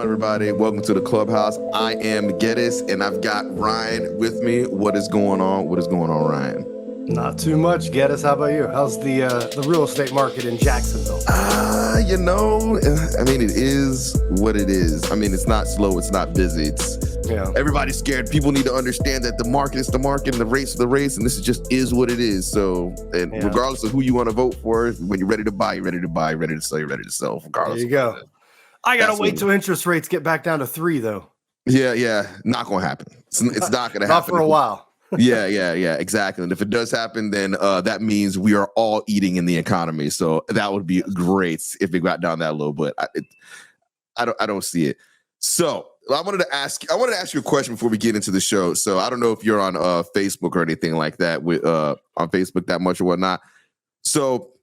on, everybody? Welcome to the Clubhouse. I am Geddis, and I've got Ryan with me. What is going on? What is going on, Ryan? Not too much, Geddis. How about you? How's the real estate market in Jacksonville? It is what it is. I mean, it's not slow. It's not busy. Everybody's scared. People need to understand that the market is the market and the race is the race, and this is what it is. So, regardless of who you want to vote for, when you're ready to buy, you're ready to buy. You're ready to sell, you're ready to sell. Regardless. There you go. I gotta wait till interest rates get back down to 3, though. Yeah, not gonna happen. It's not gonna happen. Not for a while. Yeah, exactly. And if it does happen, then that means we are all eating in the economy. So that would be great if it got down that low, but I don't see it. So I wanted to ask you a question before we get into the show. So I don't know if you're on Facebook or anything like that with on Facebook that much or whatnot. So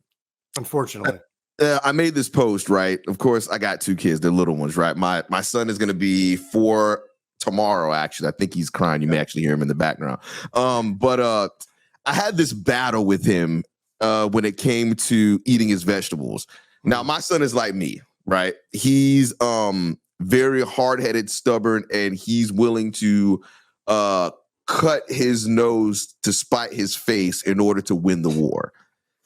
unfortunately. I made this post, right? Of course, I got 2 kids. They're little ones, right? My son is going to be 4 tomorrow, actually. I think he's crying. You may actually hear him in the background. But I had this battle with him when it came to eating his vegetables. Now, my son is like me, right? He's very hard-headed, stubborn, and he's willing to cut his nose to spite his face in order to win the war.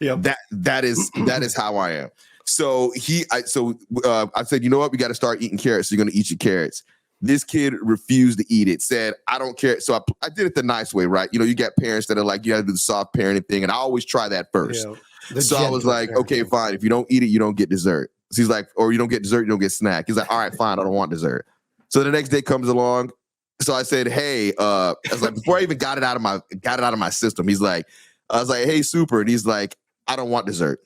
Yep. That is how I am. So I said, you know what? We got to start eating carrots. So you're going to eat your carrots. This kid refused to eat it, said, I don't care. So I did it the nice way, right? You know, you got parents that are like, you got to do the soft parenting thing. And I always try that first. Yeah, so I was like, okay, fine. If you don't eat it, you don't get dessert. So he's like, or you don't get dessert, you don't get snack. He's like, all right, fine. I don't want dessert. So the next day comes along. So I said, hey, I was like, before I even got it out of my system, he's like, I was like, hey, super. And he's like, I don't want dessert.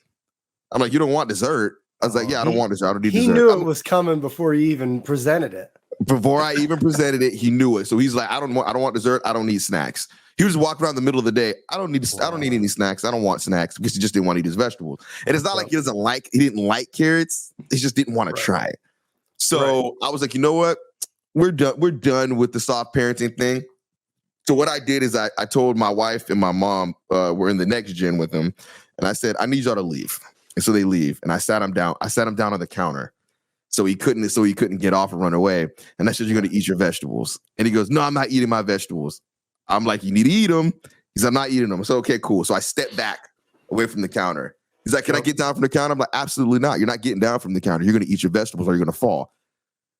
I'm like, you don't want dessert? I was like, yeah, I don't want dessert. I don't need dessert. He knew it was coming before he even presented it. Before I even presented it, he knew it. So he's like, I don't want dessert. I don't need snacks. He was walking around the middle of the day. I don't need any snacks. I don't want snacks because he just didn't want to eat his vegetables. And it's not like he didn't like carrots. He just didn't want to try it. So I was like, you know what? We're done with the soft parenting thing. So what I did is I told my wife and my mom, we're in the next gen with them. And I said, I need y'all to leave. And so they leave. And I sat him down. I sat him down on the counter. So he couldn't get off and run away. And I said, you're going to eat your vegetables. And he goes, no, I'm not eating my vegetables. I'm like, you need to eat them. He's like, I'm not eating them. So, okay, cool. So I stepped back away from the counter. He's like, can I get down from the counter? I'm like, absolutely not. You're not getting down from the counter. You're going to eat your vegetables or you're going to fall.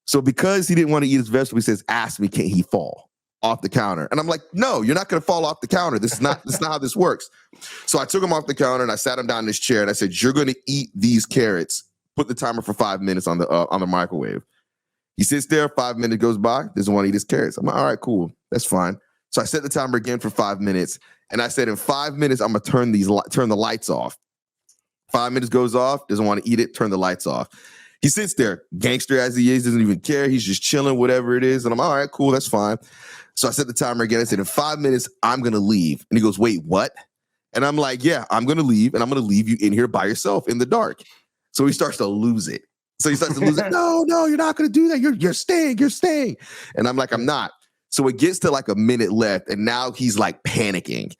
So because he didn't want to eat his vegetables, he says, ask me, can he fall off the counter? And I'm like, no, you're not going to fall off the counter. This is not how this works. So I took him off the counter and I sat him down in this chair and I said, you're going to eat these carrots. Put the timer for 5 minutes on the microwave. He sits there, 5 minutes goes by, doesn't want to eat his carrots. I'm like, all right, cool. That's fine. So I set the timer again for 5 minutes. And I said, in 5 minutes, I'm going to turn the lights off. 5 minutes goes off, doesn't want to eat it, turn the lights off. He sits there, gangster as he is, doesn't even care. He's just chilling, whatever it is. And I'm all right, cool, that's fine. So I set the timer again. I said, in 5 minutes, I'm going to leave. And he goes, wait, what? And I'm like, yeah, I'm going to leave. And I'm going to leave you in here by yourself in the dark. So he starts to lose it. So he starts to lose it. No, you're not going to do that. You're staying. And I'm like, I'm not. So it gets to like a minute left. And now he's like panicking.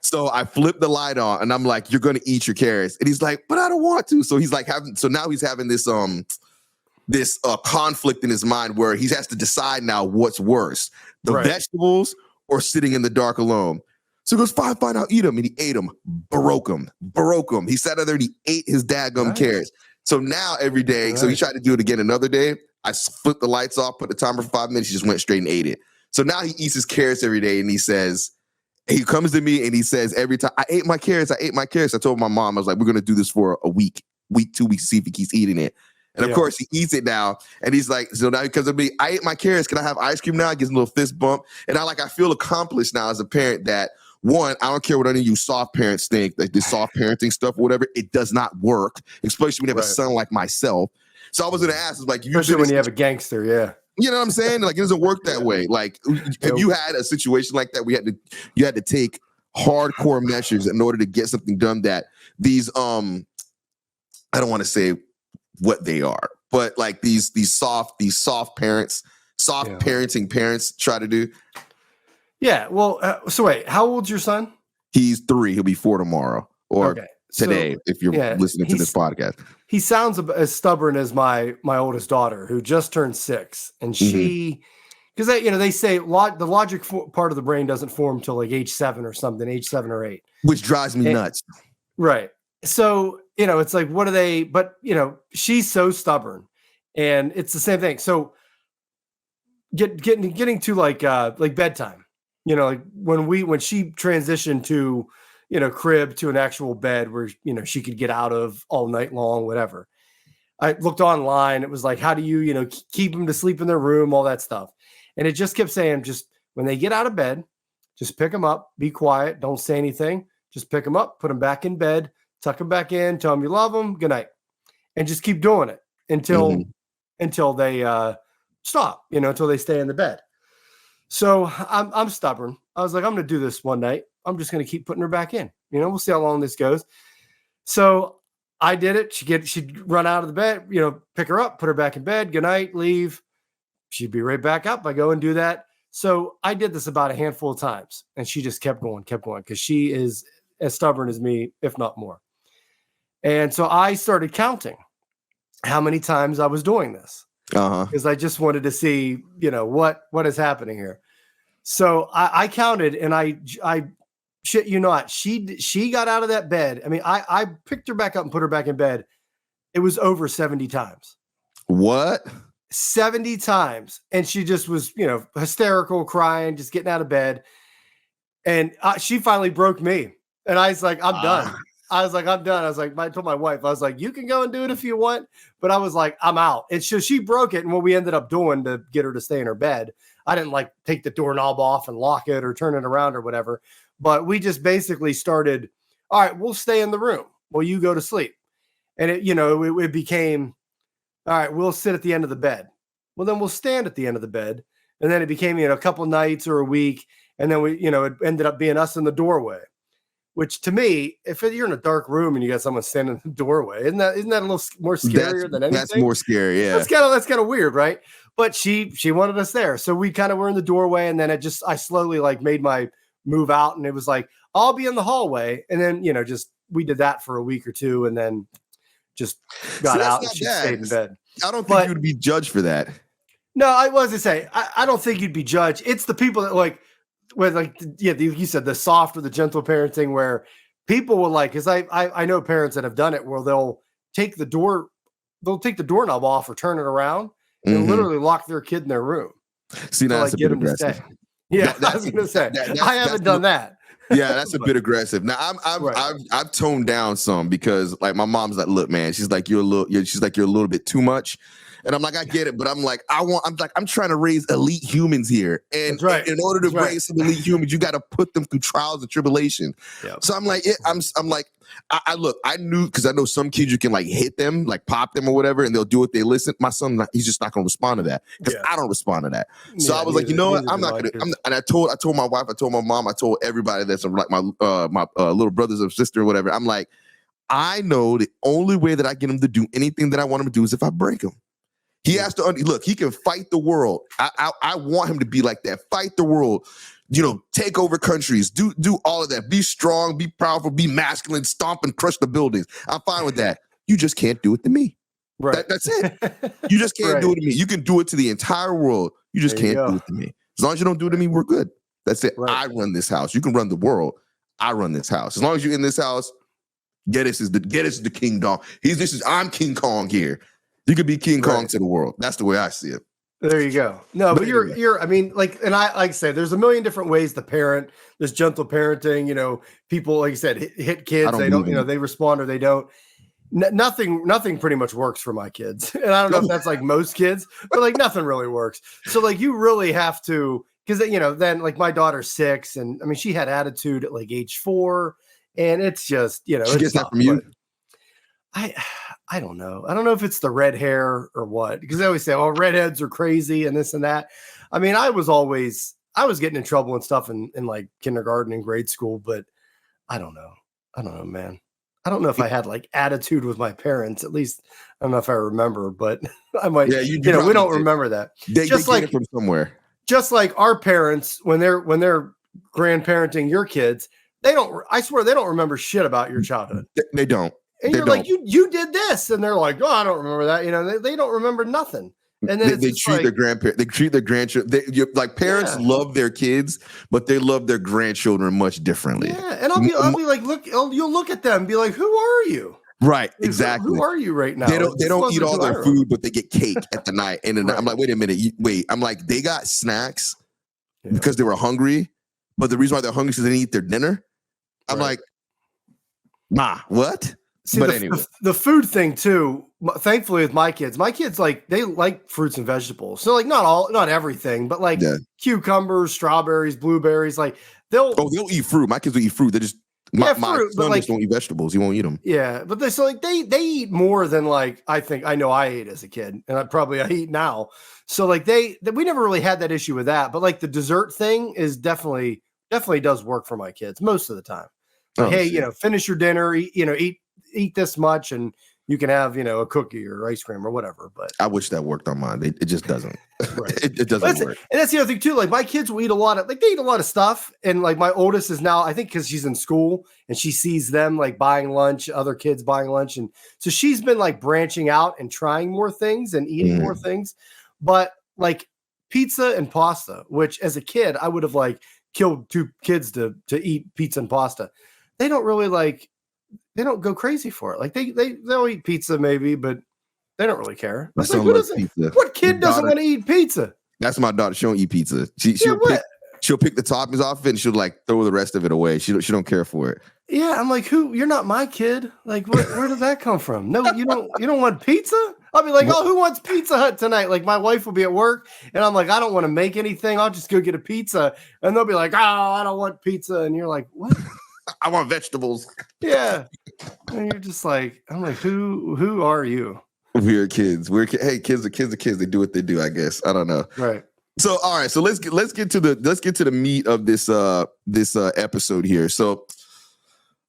So I flip the light on and I'm like, you're going to eat your carrots. And he's like, but I don't want to. So he's like now he's having this conflict in his mind where he has to decide now what's worse, the vegetables or sitting in the dark alone. So he goes, fine, I'll eat them. And he ate them, broke them. He sat there and he ate his daggum carrots. So now every day, so he tried to do it again another day. I flipped the lights off, put the timer for 5 minutes. He just went straight and ate it. So now he eats his carrots every day. And he comes to me and he says, every time, I ate my carrots. I told my mom, I was like, we're going to do this for a week, 2 weeks, see if he keeps eating it. And of course he eats it now. And he's like, so now he comes to me, I ate my carrots. Can I have ice cream now? He gives a little fist bump. And I feel accomplished now as a parent that, one, I don't care what any of you soft parents think, like this soft parenting stuff or whatever, it does not work, especially when you have a son like myself. So I was going to ask, like, especially when you have a gangster, you know what I'm saying? Like, it doesn't work that way. Like, if you had a situation like that, you had to take hardcore measures in order to get something done that these, I don't want to say what they are, but like these soft parents, parenting parents try to do. Yeah. Well, so wait, how old's your son? He's 3. He'll be 4 tomorrow. Or okay. today, if you're listening to this podcast. He sounds as stubborn as my oldest daughter, who just turned 6, and she, because they say the logic part of the brain doesn't form till like age 7 or something, age 7 or 8, which drives me nuts. Right. So it's like, what are they? But she's so stubborn, and it's the same thing. So getting to like bedtime, like when she transitioned to crib to an actual bed where she could get out of all night long, whatever. I looked online. It was like, how do you keep them to sleep in their room, all that stuff. And it just kept saying, just when they get out of bed, just pick them up, be quiet, don't say anything, just pick them up, put them back in bed, tuck them back in, tell them you love them, good night, and just keep doing it until they stop, until they stay in the bed. So I'm stubborn. I was like, I'm going to do this one night. I'm just going to keep putting her back in. We'll see how long this goes. So I did it. She'd run out of the bed, pick her up, put her back in bed. Good night, leave. She'd be right back up. I go and do that. So I did this about a handful of times, and she just kept going because she is as stubborn as me, if not more. And so I started counting how many times I was doing this because I just wanted to see, what is happening here. So I counted, and I shit you not, she got out of that bed. I mean, I picked her back up and put her back in bed. It was over 70 times. What? 70 times. And she just was, hysterical, crying, just getting out of bed. And she finally broke me. And I was like, I'm done. I was like, I'm done. I was like, I told my wife, I was like, you can go and do it if you want. But I was like, I'm out. And so she broke it. And what we ended up doing to get her to stay in her bed, I didn't like take the doorknob off and lock it or turn it around or whatever. But we just basically started, all right, we'll stay in the room. Well, you go to sleep. And it became, all right, we'll sit at the end of the bed. Well, then we'll stand at the end of the bed. And then it became, a couple nights or a week. And then it ended up being us in the doorway, which to me, if you're in a dark room and you got someone standing in the doorway, isn't that a little more scarier than anything? That's more scary. Yeah. That's kind of weird. Right. But she wanted us there. So we kind of were in the doorway, and then I slowly made my move out, and it was like, I'll be in the hallway. And then, we did that for a week or two, and then just got out and she stayed in bed. I don't think you would be judged for that. No, I was to say, I don't think you'd be judged. It's the people that you said the soft or the gentle parenting where people will because I know parents that have done it where they'll take the doorknob off or turn it around and literally lock their kid in their room. See, now that's a bit aggressive. Yeah, I was going to say, I haven't done that. Yeah, that's a bit aggressive. Now I've toned down some because my mom's like, look, man, she's like, you're a little bit too much. And I'm like, I get it, but I'm like, I'm trying to raise elite humans here. And in order to raise some elite humans, you got to put them through trials and tribulation. Yep. So I'm like, I knew, because I know some kids you can hit them, pop them or whatever, and they'll do it. They listen. My son, he's just not going to respond to that because I don't respond to that. So I was like, you know what? I'm not going to. And I told my wife, I told my mom, I told everybody that's my little brothers or sister or whatever. I'm like, I know the only way that I get him to do anything that I want him to do is if I break him. He has to look. He can fight the world. I want him to be like that. Fight the world. Take over countries. Do all of that. Be strong. Be powerful. Be masculine. Stomp and crush the buildings. I'm fine with that. You just can't do it to me. Right. That's it. You just can't do it to me. You can do it to the entire world. You just can't do it to me. As long as you don't do it to me, we're good. That's it. Right. I run this house. You can run the world. I run this house. As long as you're in this house, Geddis is the King Kong. I'm King Kong here. You could be King Kong to the world. That's the way I see it. There you go. No, but you're, I mean, and I, like I said, there's a million different ways to parent. There's gentle parenting, people, like you said, hit kids. They don't, they respond or they don't. Nothing pretty much works for my kids. And I don't know if that's most kids, but nothing really works. So you really have to, because, then my daughter's 6 and I mean, she had attitude at age 4 and it's just, she gets that from you. I don't know. I don't know if it's the red hair or what, because they always say, oh, redheads are crazy and this and that. I mean, I was getting in trouble and stuff in kindergarten and grade school, but I don't know, man. I don't know if I had attitude with my parents. At least I don't know if I remember, but I might. Yeah, we don't remember that. They get it from somewhere. Just like our parents, when they're grandparenting your kids, I swear they don't remember shit about your childhood. They don't. And you're like, you did this. And they're like, oh, I don't remember that. You know, they don't remember nothing. And then they treat their grandparents, they treat their grandchildren. Like parents love their kids, but they love their grandchildren much differently. Yeah. And I'll be like, you'll look at them and be like, who are you? Right, exactly. Who are you right now? They don't eat all their food, but they get cake at the night. And then I'm like, wait a minute, wait. I'm like, they got snacks because they were hungry, but the reason why they're hungry is because they didn't eat their dinner. I'm like, Ma, what? See, but anyway, the food thing too. Thankfully, with my kids like they like fruits and vegetables. So like not everything, but like cucumbers, strawberries, blueberries. Like they'll eat fruit. My kids will eat fruit. They just my son like, just don't eat vegetables. He won't eat them. Yeah, but they eat more than like I know I ate as a kid, and I eat now. So like we never really had that issue with that. But like the dessert thing is definitely does work for my kids most of the time. Like, hey, finish your dinner. Eat this much, and you can have a cookie or ice cream or whatever. But I wish that worked on mine. It just doesn't. Right. it doesn't work. And that's the other thing too. Like my kids will eat a lot of stuff, and like my oldest is now, I think, because she's in school and she sees them like buying lunch, other kids buying lunch, and so she's been like branching out and trying more things and eating more things. But like pizza and pasta, which as a kid I would have like killed 2 kids to eat pizza and pasta. They don't really like. They don't go crazy for it. Like they'll eat pizza maybe, but they don't really care. Like, what kid doesn't want to eat pizza? That's my daughter. She don't eat pizza. She'll pick the toppings off of it and she'll like throw the rest of it away. She don't care for it. Yeah, I'm like, you're not my kid. Like, where did that come from? No, you don't want pizza? I'll be like, who wants Pizza Hut tonight? Like my wife will be at work and I'm like, I don't want to make anything. I'll just go get a pizza. And they'll be like, oh, I don't want pizza. And you're like, what? I want vegetables. Yeah. And you're just like, I'm like, who are you? We're kids. Hey, kids are kids. They do what they do, I guess. I don't know. Right. So, all right. So let's get to the meat of this episode here. So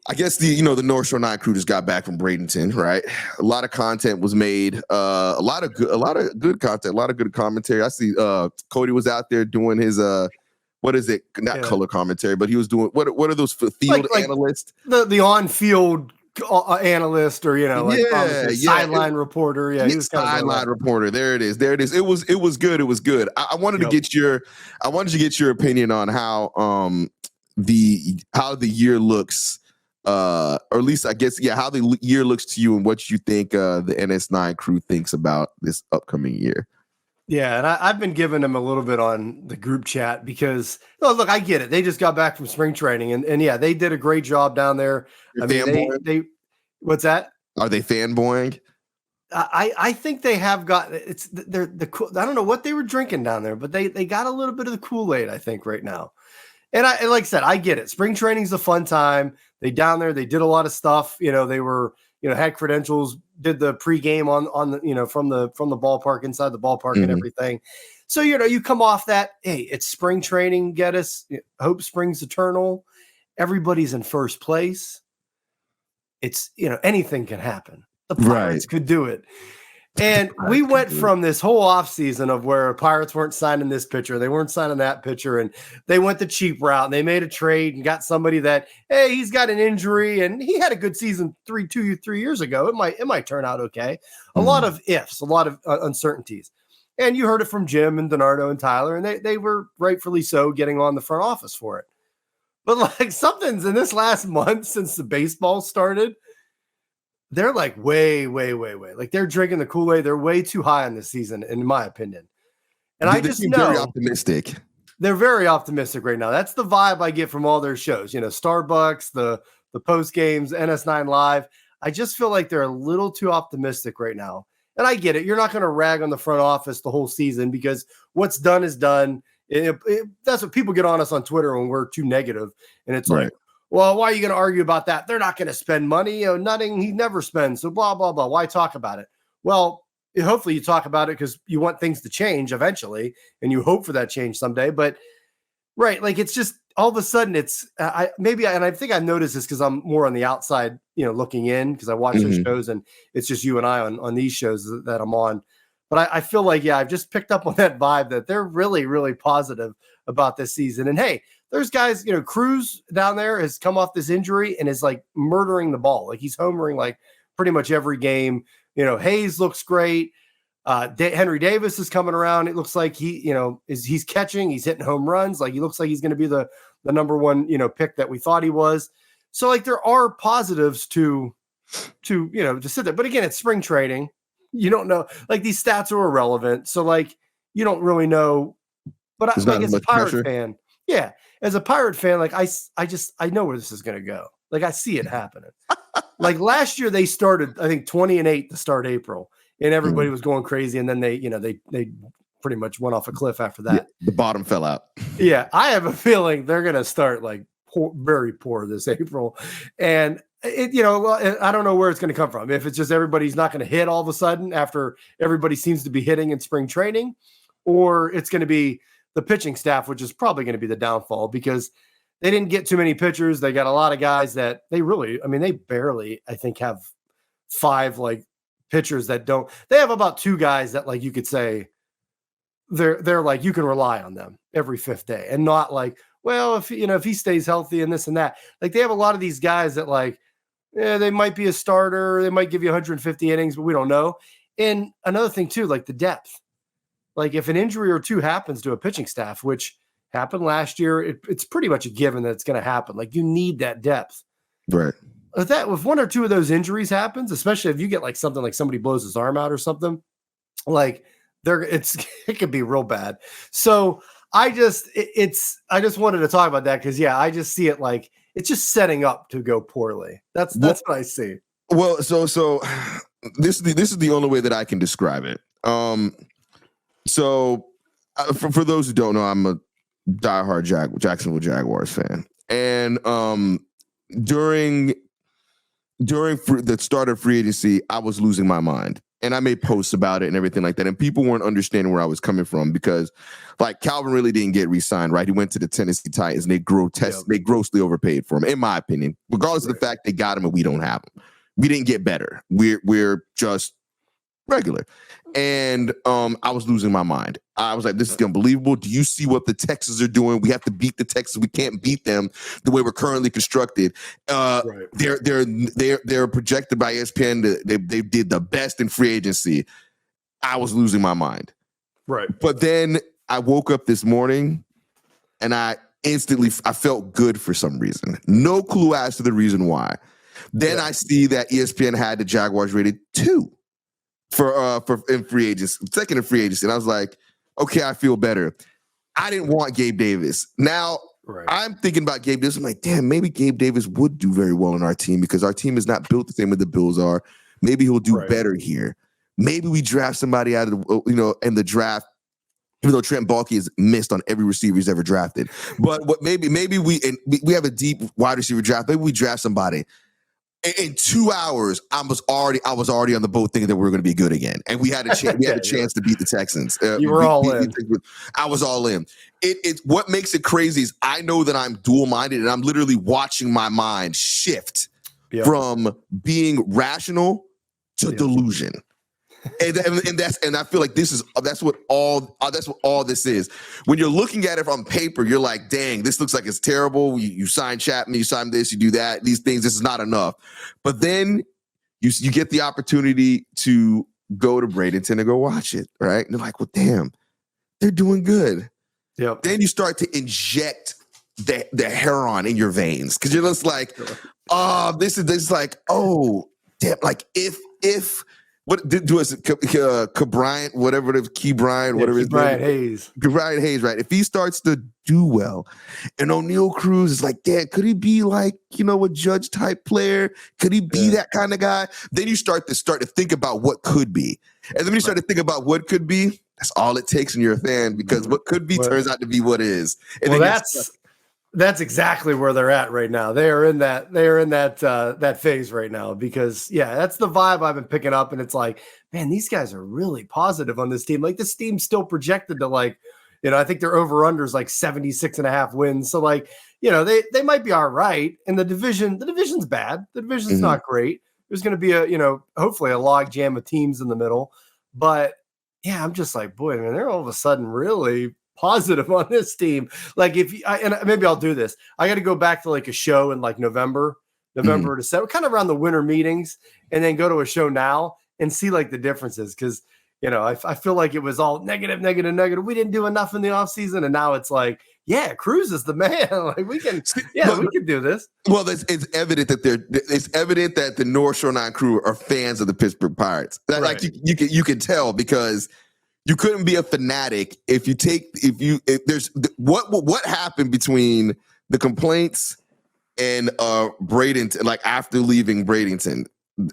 I guess the North Shore 9 crew just got back from Bradenton, right? A lot of content was made, a lot of good content, a lot of good commentary. I see Cody was out there doing his what is it? Not color commentary, but he was doing what are those field analysts? The on-field analyst, or sideline reporter. Yeah, he was sideline reporter. There it is. It was good. It was good. I wanted to get your opinion on how the year looks, or at least I guess how the year looks to you, and what you think the NS9 crew thinks about this upcoming year. Yeah, and I've been giving them a little bit on the group chat because, look, I get it. They just got back from spring training, and yeah, they did a great job down there. They what's that? Are they fanboying? I think they have got they're I don't know what they were drinking down there, but they got a little bit of the Kool-Aid, I think, right now. And like I said, I get it. Spring training's a fun time. They down there, they did a lot of stuff. They were had credentials, did the pregame on the, from the ballpark, inside the ballpark and everything. So, you come off that, hey, it's spring training, Geddis, hope springs eternal. Everybody's in first place. It's, anything can happen. The Pirates could do it. And we went from this whole offseason of where Pirates weren't signing this pitcher, they weren't signing that pitcher, and they went the cheap route, and they made a trade and got somebody that, hey, he's got an injury, and he had a good season 3 years ago. It might turn out okay. A lot of ifs, a lot of uncertainties. And you heard it from Jim and Donardo and Tyler, and they were rightfully so getting on the front office for it. But like something's in this last month since the baseball started, they're like way. Like they're drinking the Kool-Aid. They're way too high on this season, in my opinion. And I just know very optimistic. They're very optimistic right now. That's the vibe I get from all their shows. Starbucks, the post games, NS9 Live. I just feel like they're a little too optimistic right now. And I get it. You're not going to rag on the front office the whole season because what's done is done. That's what people get on us on Twitter when we're too negative. And it's like, well, why are you going to argue about that? They're not going to spend money. Nothing. He never spends. So blah, blah, blah. Why talk about it? Well, hopefully you talk about it because you want things to change eventually and you hope for that change someday. But like it's just all of a sudden it's I think I noticed this because I'm more on the outside, looking in because I watch those shows and it's just you and I on these shows that I'm on. But I feel like, I've just picked up on that vibe that they're really, really positive about this season. And hey, there's guys, Cruz down there has come off this injury and is like murdering the ball. Like he's homering like pretty much every game. Hayes looks great. Henry Davis is coming around. It looks like he's catching, he's hitting home runs. Like he looks like he's going to be the number one, pick that we thought he was. So like there are positives to sit there. But again, it's spring training. You don't know, like these stats are irrelevant. So like, you don't really know, but as a Pirate fan, as a Pirate fan, like I know where this is going to go. Like I see it happening. Like last year they started, I think 20-8 to start April. And everybody was going crazy, and then they pretty much went off a cliff after that. Yeah, the bottom fell out. Yeah, I have a feeling they're going to start like very poor this April, and I don't know where it's going to come from. If it's just everybody's not going to hit all of a sudden after everybody seems to be hitting in spring training, or it's going to be the pitching staff, which is probably going to be the downfall because they didn't get too many pitchers. They got a lot of guys that they barely, I think, have 5 like pitchers that don't. They have about 2 guys that like you could say they're like you can rely on them every 5th day, and not like, well, if he stays healthy and this and that. Like they have a lot of these guys that like, they might be a starter, they might give you 150 innings, but we don't know. And another thing too, like the depth. Like if an injury or 2 happens to a pitching staff, which happened last year, it's pretty much a given that it's going to happen. Like you need that depth, right? If 1 or 2 of those injuries happens, especially if you get like something like somebody blows his arm out or something, like it could be real bad. So I just wanted to talk about that because I just see it like it's just setting up to go poorly. That's what I see. Well, so this is the only way that I can describe it. For those who don't know, I'm a diehard Jacksonville Jaguars fan, and during the start of free agency, I was losing my mind, and I made posts about it and everything like that, and people weren't understanding where I was coming from because, like, Calvin really didn't get re-signed, right? He went to the Tennessee Titans, and they grossly overpaid for him, in my opinion, regardless of the fact they got him and we don't have him. We didn't get better. We're just regular. And I was losing my mind. I was like, this is unbelievable. Do you see what the Texans are doing? We have to beat the Texans. We can't beat them the way we're currently constructed. Right. They're projected by ESPN. They did the best in free agency. I was losing my mind. Right. But then I woke up this morning and I felt good for some reason. No clue as to the reason why. Then I see that ESPN had the Jaguars rated 2. For in free agency, second in free agency. And I was like, okay, I feel better. I didn't want Gabe Davis. Now I'm thinking about Gabe Davis. I'm like, damn, maybe Gabe Davis would do very well in our team because our team is not built the same way the Bills are. Maybe he'll do better here. Maybe we draft somebody out of in the draft, even though Trent Baalke has missed on every receiver he's ever drafted. But maybe we have a deep wide receiver draft. Maybe we draft somebody. In 2 hours, I was already on the boat thinking that we were going to be good again, and we had a chance. We had a chance to beat the Texans. You were all in. I was all in. It's what makes it crazy is I know that I'm dual minded, and I'm literally watching my mind shift from being rational to delusion. And I feel like that's what all this is. When you're looking at it on paper, you're like, dang, this looks like it's terrible. You sign Chapman, you sign this, you do that, these things, this is not enough. But then you get the opportunity to go to Bradenton and go watch it, right? And you're like, well, damn, they're doing good. Yep. Then you start to inject the heroin in your veins because you're just like, this is like, oh, damn, like if what did do us Bryant, whatever it is, Key Bryant, whatever it is. Brian Hayes. Brian Hayes, right? If he starts to do well, and O'Neal Cruz is like, damn, could he be like, a Judge type player? Could he be that kind of guy? Then you start to think about what could be. And then when you start to think about what could be, that's all it takes when you're a fan, because what could be turns out to be what is. And that's exactly where they're at right now. They are in that phase right now because that's the vibe I've been picking up. And it's like, man, these guys are really positive on this team. Like this team's still projected to like, I think their over-unders like 76.5 wins. So like, they might be all right. And the division's bad. The division's not great. There's going to be hopefully a log jam of teams in the middle. But yeah, I'm just like, boy, man, they're all of a sudden really positive on this team. Like and maybe I'll do this. I got to go back to like a show in like November, December, kind of around the winter meetings, and then go to a show now and see like the differences. Cause I feel like it was all negative. We didn't do enough in the offseason. And now it's like, yeah, Cruz is the man. Like we can do this. Well, it's evident that the North Shore 9 crew are fans of the Pittsburgh Pirates. Right. Like you can tell, because you couldn't be a fanatic if there's what happened between the complaints and Bradenton, like after leaving Bradenton.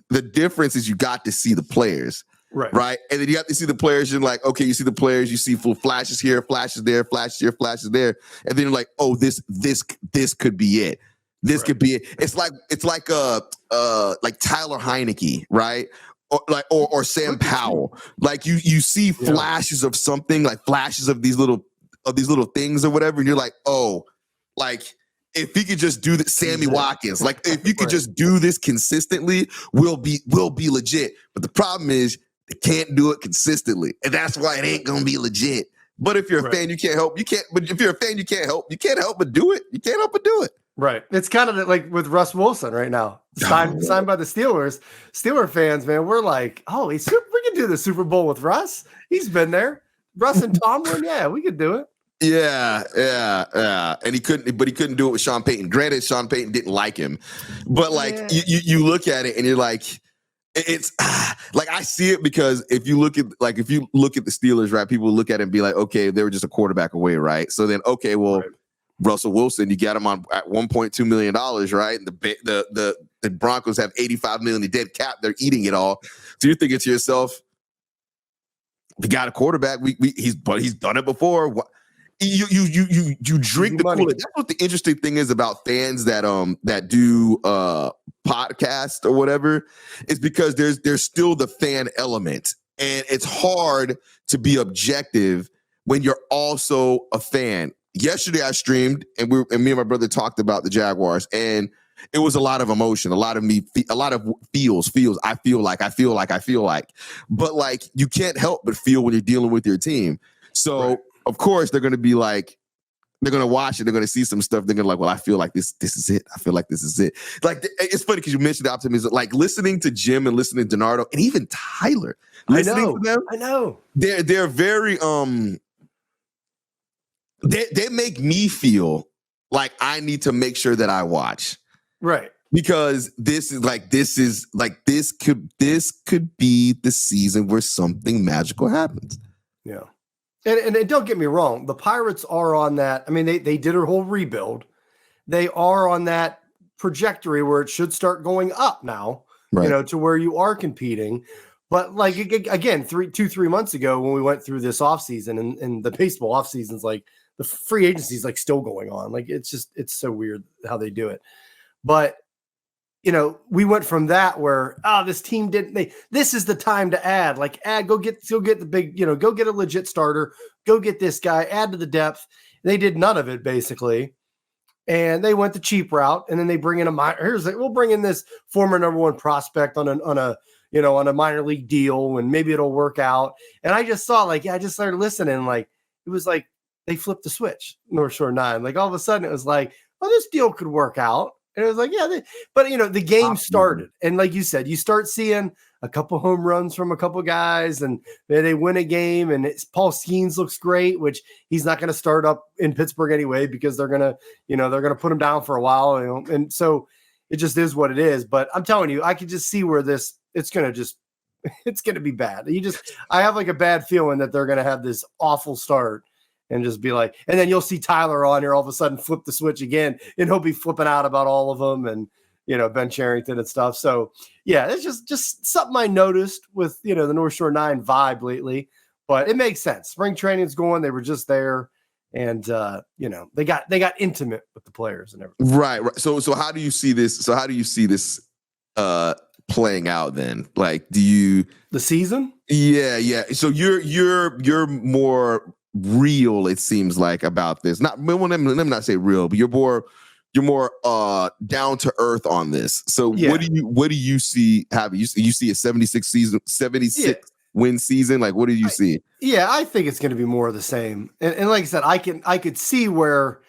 The difference is you got to see the players. Right. And then you have to see the players. You're like, okay, you see the players, you see full flashes here, flashes there, flashes here, flashes there. And then you're like, oh, this could be it. This could be it. It's like Tyler Heineke, right? Or Sam Powell. Like you see flashes of something, like flashes of these little things or whatever. And you're like, oh, like if he could just do that, Sammy Watkins, like if you could just do this consistently, we'll be legit. But the problem is, they can't do it consistently, and that's why it ain't gonna be legit. But if you're a fan, you can't help. But if you're a fan, you can't help but do it. You can't help but do it. Right. It's kind of like with Russ Wilson right now, signed by the Steelers. Steeler fans, man, we're like, oh, we can do the Super Bowl with Russ. He's been there. Russ and Tomlin, yeah, we could do it. Yeah. And he couldn't do it with Sean Payton. Granted, Sean Payton didn't like him, but like you look at it and you're like, it's like I see it, because if you look at the Steelers, right, people look at it and be like, okay, they were just a quarterback away, right? So then, okay, well, Russell Wilson, you got him on at $1.2 million, right? And the Broncos have $85 million in dead cap. They're eating it all. So you're thinking to yourself, we got a quarterback. He's done it before. You drink the Kool-Aid. That's what the interesting thing is about fans that do podcast or whatever, is because there's still the fan element, and it's hard to be objective when you're also a fan. Yesterday I streamed, and me and my brother talked about the Jaguars, and it was a lot of emotion, a lot of feels. I feel like, but like you can't help but feel when you're dealing with your team. So of course they're going to be like, they're going to watch it. They're going to see some stuff. They're going to like, well, I feel like this is it. I feel like this is it. Like, it's funny because you mentioned the optimism, like listening to Jim and listening to Donardo and even Tyler, listening to them. I know. They're very, they make me feel like I need to make sure that I watch. Right. Because this could be the season where something magical happens. Yeah. And don't get me wrong, the Pirates are on that. I mean, they did a whole rebuild. They are on that trajectory where it should start going up now, to where you are competing. But like, again, 3 months ago when we went through this offseason, and the baseball offseason's like, the free agency is like still going on. Like, it's so weird how they do it. But we went from that where, this team this is the time to add, go get the big, go get a legit starter, go get this guy, add to the depth. They did none of it basically. And they went the cheap route, and then they bring in we'll bring in this former number 1 prospect on a minor league deal, and maybe it'll work out. And I just saw, I just started listening, it was like they flipped the switch, North Shore 9. Like all of a sudden it was like, oh, this deal could work out. And it was like, but the game started. And like you said, you start seeing a couple home runs from a couple guys, and they win a game. And Paul Skeens looks great, which he's not going to start up in Pittsburgh anyway, because they're going to put him down for a while. And so it just is what it is. But I'm telling you, I can just see where it's going to be bad. I have like a bad feeling that they're going to have this awful start. And just be like, and then you'll see Tyler on here all of a sudden flip the switch again, and he'll be flipping out about all of them, and Ben Cherington and stuff. So yeah, it's just something I noticed with the North Shore 9 vibe lately, but it makes sense. Spring training's going; they were just there, and they got intimate with the players and everything. Right. So how do you see this? So how do you see this playing out then? Like, the season? Yeah. So you're more real, it seems like, about this. Let me not say real, but you're more down to earth on this. So what do you see happening? You see a 76 season, 76 win season? Like, what did you see? Yeah, I think it's going to be more of the same. And like I said, I could see where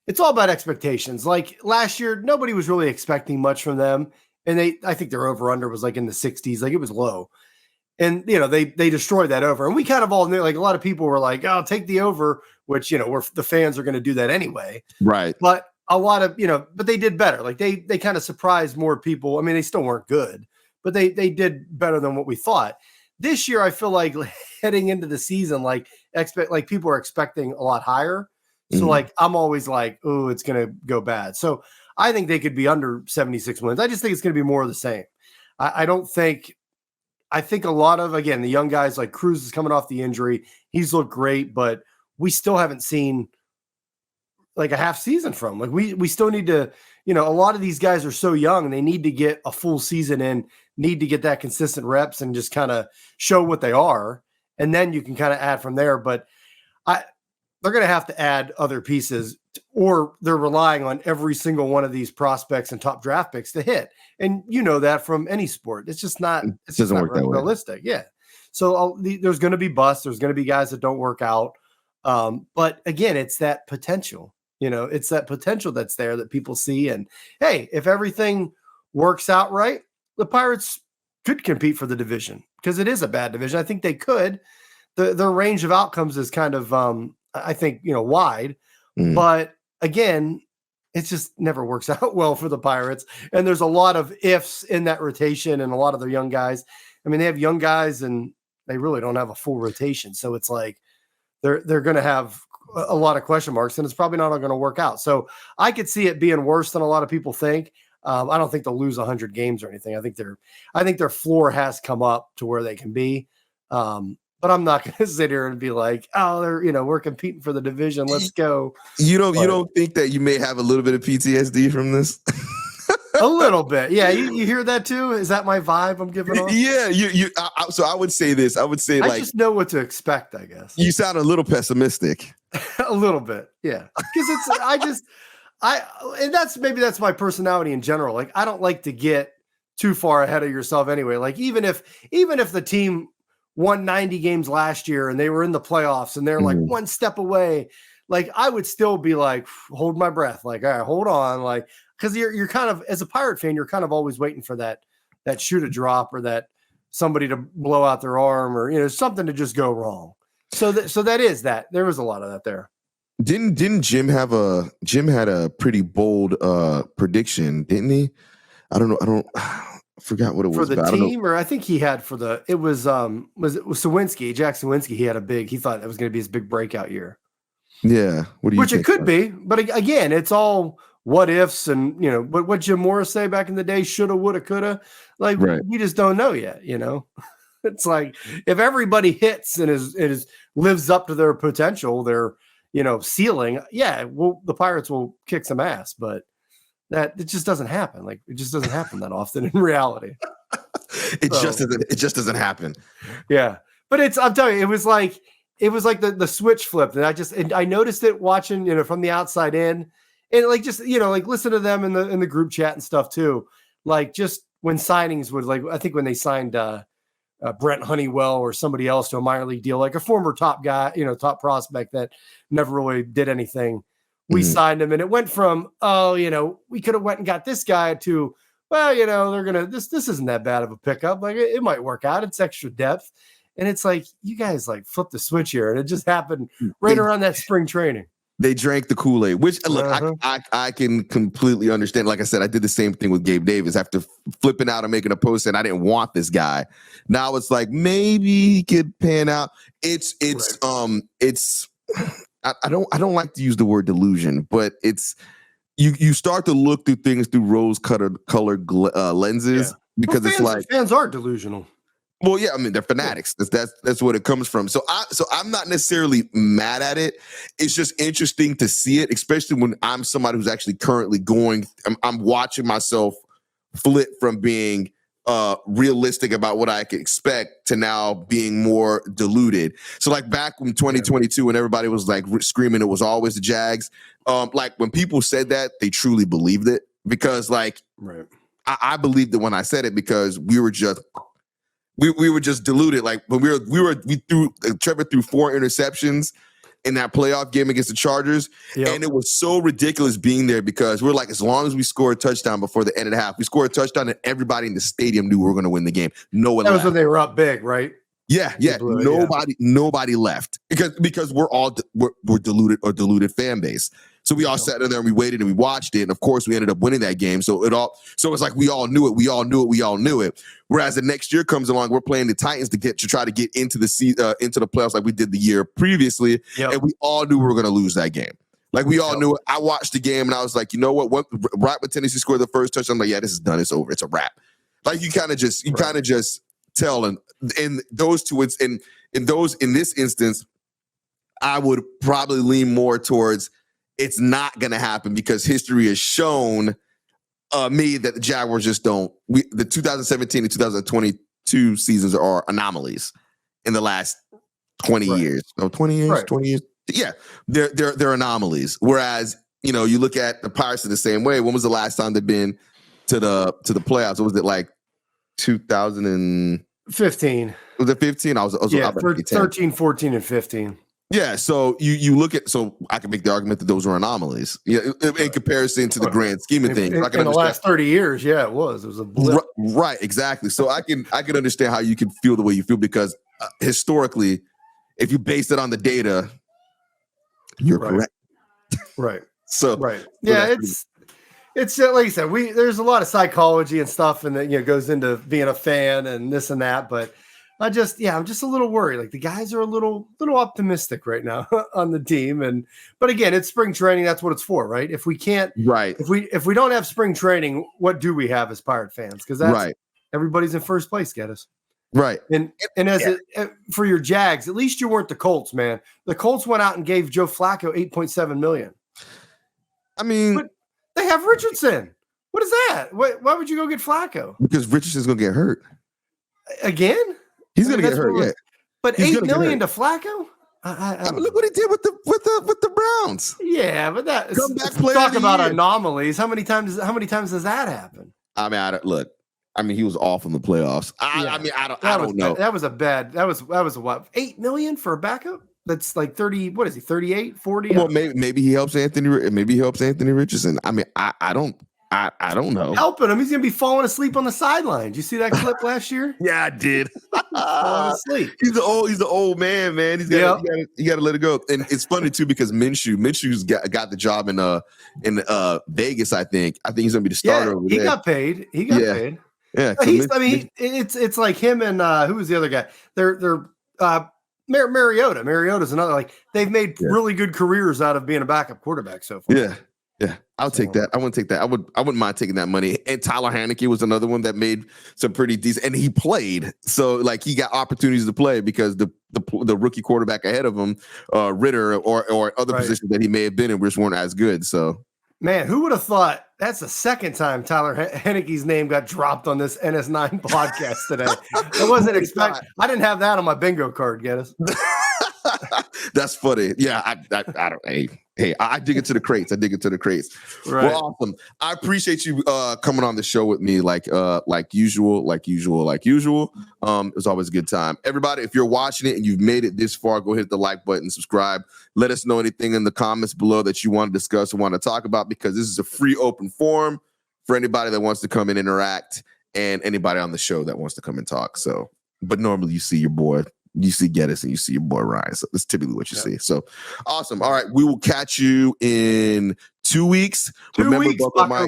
it's all about expectations. Like last year, nobody was really expecting much from them. And I think their over under was like in the 60s, like it was low. And, they destroyed that over. And we kind of all knew, like a lot of people were like, oh, take the over, which, the fans are going to do that anyway. Right. But a lot of, but they did better. Like they kind of surprised more people. I mean, they still weren't good, but they did better than what we thought. This year, I feel like heading into the season, like people are expecting a lot higher. So like, I'm always like, oh, it's going to go bad. So I think they could be under 76 wins. I just think it's going to be more of the same. I think a lot of, again, the young guys like Cruz is coming off the injury. He's looked great, but we still haven't seen like a half season from. Like we still need to, a lot of these guys are so young. They need to get a full season in, need to get that consistent reps and just kind of show what they are. And then you can kind of add from there. But they're going to have to add other pieces, or they're relying on every single one of these prospects and top draft picks to hit. And that from any sport, it's just not, it doesn't work that realistic. way. Yeah. So there's going to be busts. There's going to be guys that don't work out. But again, it's that potential, it's that potential that's there that people see. And hey, if everything works out right, the Pirates could compete for the division because it is a bad division. I think they could. Their range of outcomes is kind of, I think, wide, but again, it just never works out well for the Pirates. And there's a lot of ifs in that rotation and a lot of their young guys. I mean, they have young guys and they really don't have a full rotation. So it's like, they're going to have a lot of question marks and it's probably not going to work out. So I could see it being worse than a lot of people think. I don't think they'll lose 100 games or anything. I think their floor has come up to where they can be. But I'm not going to sit here and be like, oh, we're competing for the division. Let's go. You don't think that you may have a little bit of PTSD from this? A little bit. Yeah. You hear that too? Is that my vibe I'm giving off? Yeah. So I would say this. I would say I just know what to expect, I guess. You sound a little pessimistic. A little bit. Yeah. Because and that's my personality in general. Like, I don't like to get too far ahead of yourself anyway. Like, even if the team won 90 games last year and they were in the playoffs and they're like one step away, like I would still be like, hold my breath. Like, all right, hold on. Like, cause you're kind of, as a Pirate fan, you're kind of always waiting for that shoe to drop or that somebody to blow out their arm or, something to just go wrong. So that is that. There was a lot of that there. Didn't Jim had a pretty bold prediction, didn't he? I forgot what it was for the team, or I think he had it was Sawinski, Jack Sawinski. He thought that was going to be his big breakout year. Yeah. What do you Which think it could be, but again, it's all what ifs and, what Jim Morris say back in the day, shoulda, woulda, coulda, like right. We just don't know yet. It's like, if everybody hits and lives up to their potential, their, ceiling. Yeah. Well, the Pirates will kick some ass, but that it just doesn't happen. Like, it just doesn't happen that often in reality. It just doesn't happen. Yeah. But I'm telling you, it was like the switch flipped. And I noticed it watching, from the outside in, and like, just, like listen to them in the group chat and stuff too. Like, just when signings would, like, I think when they signed Brent Honeywell or somebody else to a minor league deal, like a former top guy, top prospect that never really did anything. We signed him, and it went from, we could have went and got this guy to, well, they're going to, this isn't that bad of a pickup. Like, it might work out. It's extra depth. And it's like, you guys like flipped the switch here. And it just happened right around that spring training. They drank the Kool-Aid, which look, I can completely understand. Like I said, I did the same thing with Gabe Davis after flipping out and making a post, and I didn't want this guy. Now it's like, maybe he could pan out. I don't like to use the word delusion, but it's you start to look through things through rose-colored lenses because it's like fans are delusional. Well, yeah, I mean they're fanatics. That's what it comes from. So I'm not necessarily mad at it. It's just interesting to see it, especially when I'm somebody who's actually currently I'm watching myself flip from being realistic about what I could expect to now being more deluded. So like back in 2022 when everybody was like screaming it was always the Jags, like when people said that, they truly believed it because like I believed it when I said it because we were just we were just deluded. Like when Trevor threw 4 interceptions in that playoff game against the Chargers. Yep. And it was so ridiculous being there because we're like, as long as we score a touchdown before the end of the half, we score a touchdown and everybody in the stadium knew we were going to win the game. No one left. That was when they were up big, right? Yeah. Nobody left because we're deluded fan base. So we all sat in there and we waited and we watched it. And of course we ended up winning that game. So it's like we all knew it. Whereas the next year comes along, we're playing the Titans to try to get into the playoffs like we did the year previously. Yep. And we all knew we were going to lose that game. Like we all knew it. I watched the game and I was like, you know what? Right when Tennessee scored the first touchdown, I'm like, yeah, this is done. It's over. It's a wrap. Like you kind of just tell. And in those two, in this instance, I would probably lean more towards it's not going to happen because history has shown me that the Jaguars just don't. The 2017 and 2022 seasons are anomalies in the last 20 years. No, 20 years, right. 20 years. Yeah, they're anomalies. Whereas, you look at the Pirates in the same way. When was the last time they've been to the playoffs? What was it like 2015? Was it 15? I was 13, 14, and 15. Yeah, so you look at, so I can make the argument that those were anomalies. Yeah, in comparison to the grand scheme of things. In the last 30 years, yeah, it was a blip. Right, exactly. So I can understand how you can feel the way you feel because historically, if you base it on the data, you're correct. Right. Yeah, it's like you said, there's a lot of psychology and stuff, and that goes into being a fan and this and that, but. I'm just a little worried. Like the guys are a little optimistic right now on the team, but again, it's spring training. That's what it's for, right? If we can't, right? If we don't have spring training, what do we have as Pirate fans? Because that's right. Everybody's in first place, Geddis. Right. And for your Jags, at least you weren't the Colts, man. The Colts went out and gave Joe Flacco $8.7 million. I mean, but they have Richardson. What is that? Why would you go get Flacco? Because Richardson's gonna get hurt again. He's going to get hurt, yeah. But $8 million to Flacco? I mean, look what he did with the Browns. Yeah, but that comeback player. Talk about anomalies. How many times does that happen? I mean, he was off in the playoffs. I don't know. That was what, $8 million for a backup? That's like 30. What is he? 38, 40? Well, maybe he helps Anthony Richardson. I mean, I don't know. Helping him. He's going to be falling asleep on the sideline. Did you see that clip last year? Yeah, I did. Falling asleep. He's the old man. You got to let it go. And it's funny too because Minshew's got the job in Vegas. I think he's going to be the starter over there. He got paid. Yeah. It's like him and who was the other guy? They're Mariota. Mariota's another, like they've made really good careers out of being a backup quarterback so far. Yeah, I'll take that. I wouldn't take that. I wouldn't mind taking that money. And Tyler Haneke was another one that made some pretty decent, and he played. So like he got opportunities to play because the rookie quarterback ahead of him, Ritter or other positions that he may have been in, which weren't as good. So man, who would have thought that's the second time Tyler Haneke's name got dropped on this NS9 podcast today? I wasn't expecting. I didn't have that on my bingo card, Geddis. That's funny. Yeah, I don't. Hey, I dig into the crates. Right. Well, awesome. I appreciate you coming on the show with me, like usual. It was always a good time. Everybody, if you're watching it and you've made it this far, go hit the like button, subscribe. Let us know anything in the comments below that you want to discuss or want to talk about, because this is a free open forum for anybody that wants to come and interact and anybody on the show that wants to come and talk. So, but normally you see your boy. You see Geddis and you see your boy Ryan. So that's typically what you see. So awesome. All right. We will catch you in 2 weeks. Remember,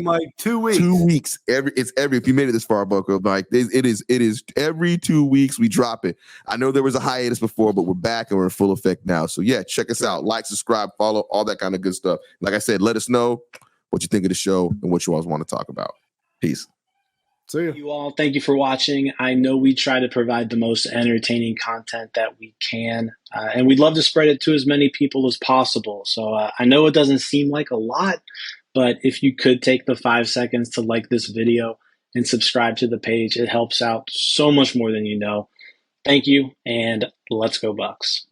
Mike, 2 weeks. 2 weeks. If you made it this far, Bucko, Mike, it is every 2 weeks we drop it. I know there was a hiatus before, but we're back and we're in full effect now. So yeah, check us out. Like, subscribe, follow, all that kind of good stuff. Like I said, let us know what you think of the show and what you always want to talk about. Peace. Thank you all. Thank you for watching. I know we try to provide the most entertaining content that we can, and we'd love to spread it to as many people as possible. So I know it doesn't seem like a lot, but if you could take the 5 seconds to like this video and subscribe to the page, it helps out so much more than you know. Thank you, and let's go Bucks.